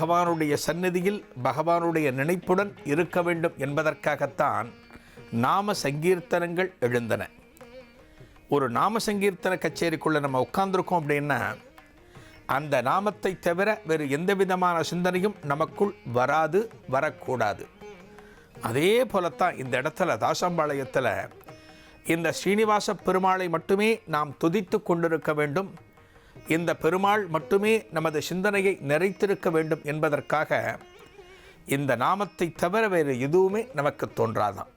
பகவானுடைய சந்நிதியில் பகவானுடைய நினைப்புடன் இருக்க வேண்டும் என்பதற்காகத்தான் நாம சங்கீர்த்தனங்கள் எழுந்தன. ஒரு நாம சங்கீர்த்தன கச்சேரிக்குள்ளே நம்ம உட்கார்ந்துருக்கோம் அப்படின்னா அந்த நாமத்தை தவிர வேறு எந்த விதமான சிந்தனையும் நமக்குள் வரக்கூடாது. அதே போலத்தான் இந்த இடத்துல தாசம்பாளையத்தில் இந்த ஸ்ரீனிவாச பெருமாளை மட்டுமே நாம் துதித்து கொண்டிருக்க வேண்டும். இந்த பெருமாள் மட்டுமே நமது சிந்தனையை நிறைத்திருக்க வேண்டும் என்பதற்காக இந்த நாமத்தை தவிர வேறு எதுவுமே நமக்கு தோன்றாதான்.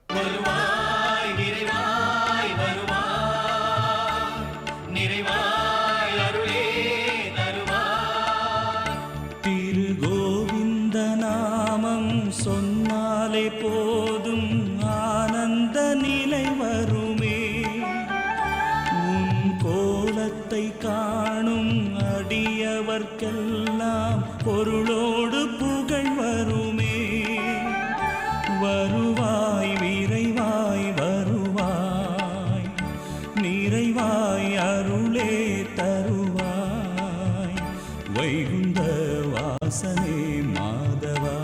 திரு கோவிந்த நாமம் சொன்னாலே போதும் ஆனந்த நிலை வருமே. உன் கோலத்தை காணும் அடியவர்க்கெல்லாம் பொருளோடு புகழ் வருமே. வருவாய் விரைவாய் வருவாய், நிறைவாய் அருளே தருவாய். வைகுந்த வாசனே மாதவா,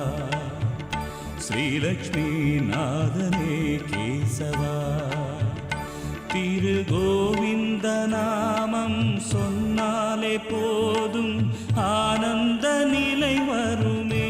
ஸ்ரீலக்ஷ்மி நாதனே கேசவா. திரு கோவிந்த நாமம் சொன்னாலே போதும் ஆனந்த நிலை வருமே.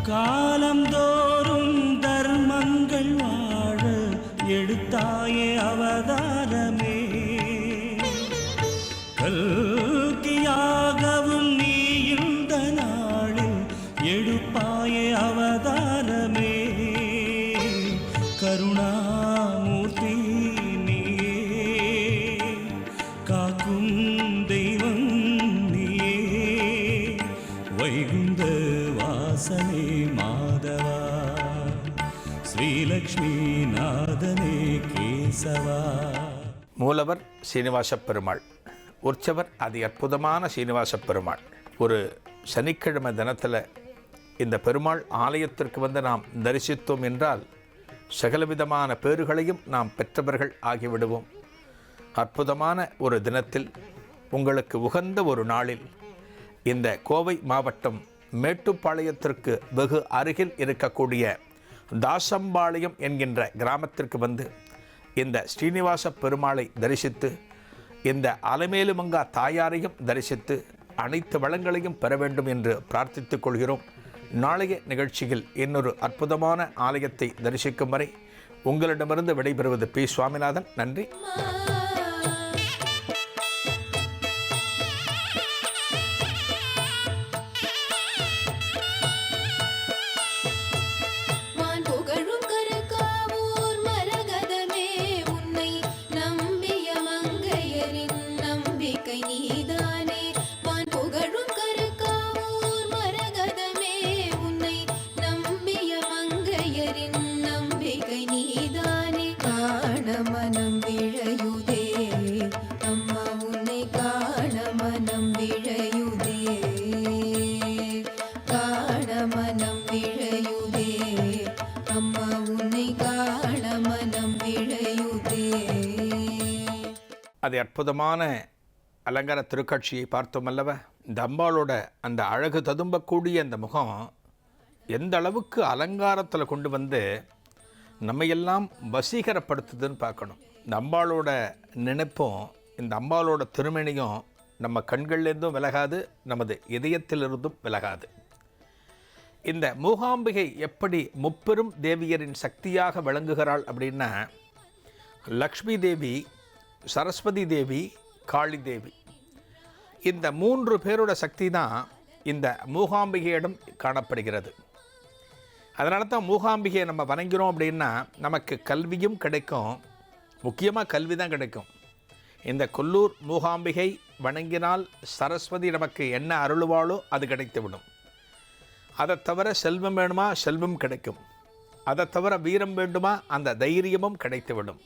காலந்தோறும் தர்மங்கள் வாழ எடுத்தாயே அவதாரமே. கல்கியாகவும் நீ இந்த நாளில் எடுப்பாயே அவதாரமே. கருணாமூர்த்தி நீயே, காக்கும் தெய்வம் நீயே. வைகுந்த வாசனே மாதவா, ஸ்ரீலக்ஷ்மி நாதனே கேசவா. மூலவர் சீனிவாச பெருமாள், உற்சவர் அதி அற்புதமான சீனிவாச பெருமாள். ஒரு சனிக்கிழமை தினத்தில் இந்த பெருமாள் ஆலயத்திற்கு வந்து நாம் தரிசித்தோம் என்றால் சகலவிதமான பேறுகளையும் நாம் பெற்றவர்கள் ஆகிவிடுவோம். அற்புதமான ஒரு தினத்தில் உங்களுக்கு உகந்த ஒரு நாளில் இந்த கோவை மாவட்டம் மேட்டுப்பாளையத்திற்கு வெகு அருகில் இருக்கக்கூடிய தாசம்பாளையம் என்கின்ற கிராமத்திற்கு வந்து இந்த ஸ்ரீனிவாச பெருமாளை தரிசித்து இந்த அலமேலுமங்கா தாயாரையும் தரிசித்து அனைத்து வளங்களையும் பெற வேண்டும் என்று பிரார்த்தித்துக் கொள்கிறோம். நாளைய நிகழ்ச்சியில் இன்னொரு அற்புதமான ஆலயத்தை தரிசிக்கும் வரை உங்களிடமிருந்து விடைபெறுவது பி. சுவாமிநாதன். நன்றி. மனம் விழையுதே அம்மா, உன்னை காண மனம் விழையுதே. காண மனம் விழையுதே அம்மா, உன்னை காண மனம் விழையுதே. அது அற்புதமான அலங்கார திருக்காட்சியை பார்த்தோம் அல்லவா? இந்த அம்பாளோட அந்த அழகு ததும்பக்கூடிய அந்த முகம் எந்த அளவுக்கு அலங்காரத்தில் கொண்டு வந்து நம்மையெல்லாம் வசீகரப்படுத்துதுன்னு பார்க்கணும். இந்த அம்பாளோட நினைப்பும் இந்த அம்பாளோட திருமணியும் நம்ம கண்கள்லேருந்தும் விலகாது, நமது இதயத்திலிருந்தும் விலகாது. இந்த மூகாம்பிகை எப்படி முப்பெரும் தேவியரின் சக்தியாக விளங்குகிறாள் அப்படின்னா, லக்ஷ்மி தேவி, சரஸ்வதி தேவி, காளி தேவி, இந்த 3 பேரோட சக்தி தான் இந்த மூகாம்பிகையிடம் காணப்படுகிறது. அதனால தான் மூகாம்பிகையை நம்ம வணங்கிறோம் அப்படின்னா நமக்கு கல்வியும் கிடைக்கும், முக்கியமாக கல்வி தான் கிடைக்கும். இந்த கொல்லூர் மூகாம்பிகை வணங்கினால் சரஸ்வதி நமக்கு என்ன அருளுவாளோ அது கிடைத்துவிடும். அதை தவிர செல்வம் வேணுமா, செல்வம் கிடைக்கும். அதை தவிர வீரம் வேண்டுமா, அந்த தைரியமும் கிடைத்துவிடும்.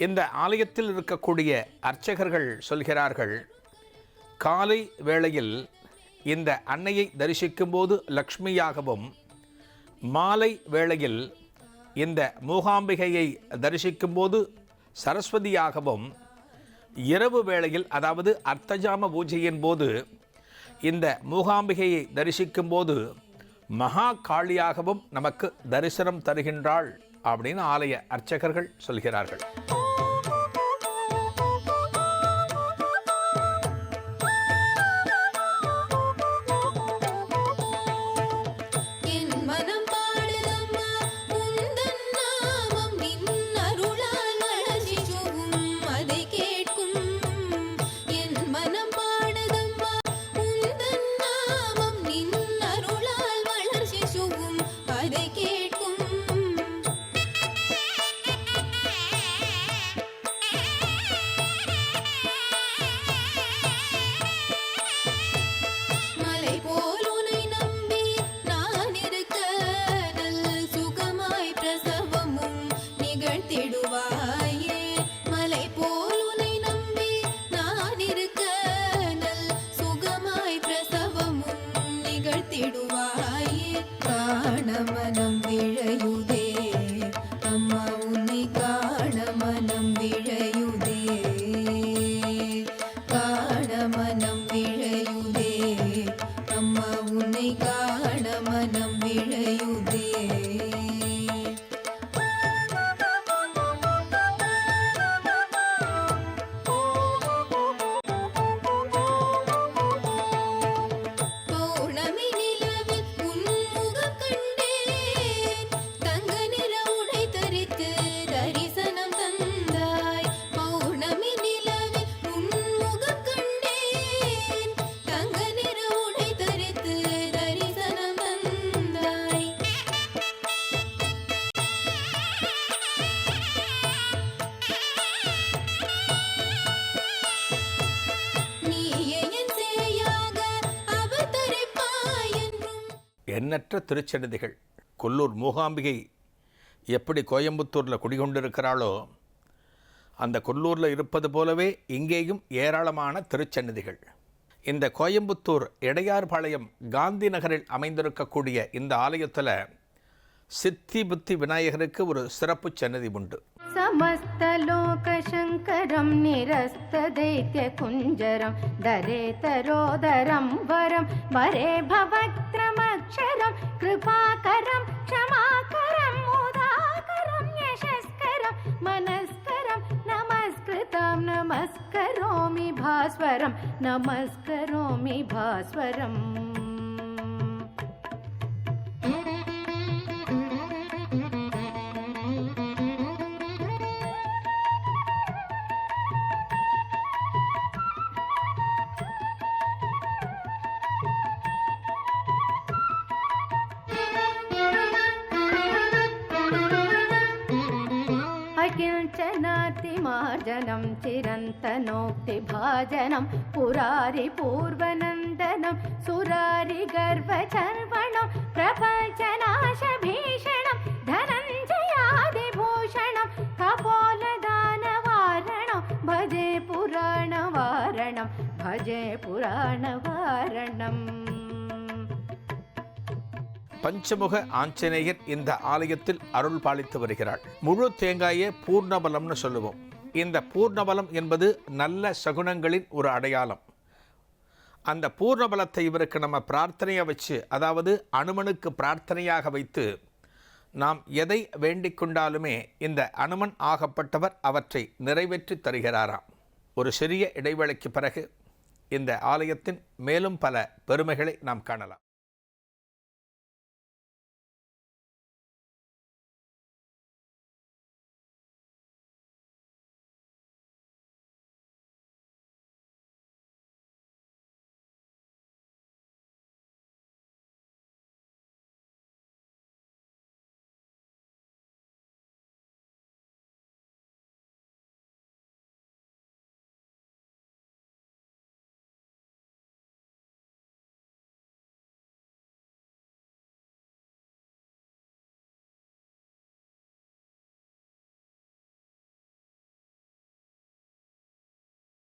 இந்த ஆலயத்தில் இருக்கக்கூடிய அர்ச்சகர்கள் சொல்கிறார்கள், காலை வேளையில் இந்த அன்னையை தரிசிக்கும்போது லக்ஷ்மியாகவும், மாலை வேளையில் இந்த மூகாம்பிகையை தரிசிக்கும்போது சரஸ்வதியாகவும், இரவு வேளையில் அதாவது அர்த்தஜாம பூஜையின் போது இந்த மூகாம்பிகையை தரிசிக்கும்போது மகா காளியாகவும் நமக்கு தரிசனம் தருகின்றாள் அப்படின்னு ஆலய அர்ச்சகர்கள் சொல்கிறார்கள். மனம் விழையுதே அம்மா உன்னை காண மனம் விழையுதே, காண மனம் விழையுதே அம்மா உன்னை காண மனம் விழையுதே. எண்ணற்ற திருச்சென்னதிகள். கொல்லூர் மூகாம்பிகை எப்படி கோயம்புத்தூரில் குடிகொண்டிருக்கிறாளோ அந்த கொல்லூரில் இருப்பது போலவே இங்கேயும் ஏராளமான திருச்சென்னதிகள். இந்த கோயம்புத்தூர் இடையார்பாளையம் காந்தி நகரில் அமைந்திருக்கக்கூடிய இந்த ஆலயத்தில் சித்தி புத்தி விநாயகருக்கு ஒரு சிறப்பு சன்னதி உண்டு. समस्तलोकशङ्करं निरस्तदैत्यकुञ्जरं दरेतरोदरं वरं वरे भवक्त्रमक्षरं कृपाकरं क्षमाकरं मुदाकरं यशस्करं मनस्करं नमस्कृतं नमस्करोमि भास्वरं नमस्करोमि भास्वरम्. किञ्चनातिमार्जनं चिरन्तनोक्तिभाजनं पुरारिपूर्वनन्दनं सुरारिगर्वचर्वणं प्रपञ्चनाशभीषणं धनञ्जयादिभूषणं कपोलदानवारणं भजे पुराणवारणं भजे पुराणवारणम्. பஞ்சமுக ஆஞ்சநேயர் இந்த ஆலயத்தில் அருள் பாலித்து வருகிறாள். முழு தேங்காயே பூர்ணபலம்னு சொல்லுவோம். இந்த பூர்ணபலம் என்பது நல்ல சகுனங்களின் ஒரு அடையாளம். அந்த பூர்ணபலத்தை இவருக்கு நம்ம பிரார்த்தனையை வச்சு, அதாவது அனுமனுக்கு பிரார்த்தனையாக வைத்து நாம் எதை வேண்டிக் கொண்டாலுமே இந்த அனுமன் ஆகப்பட்டவர் அவற்றை நிறைவேற்றி தருகிறாராம். ஒரு சிறிய இடைவேளைக்கு பிறகு இந்த ஆலயத்தின் மேலும் பல பெருமைகளை நாம் காணலாம்.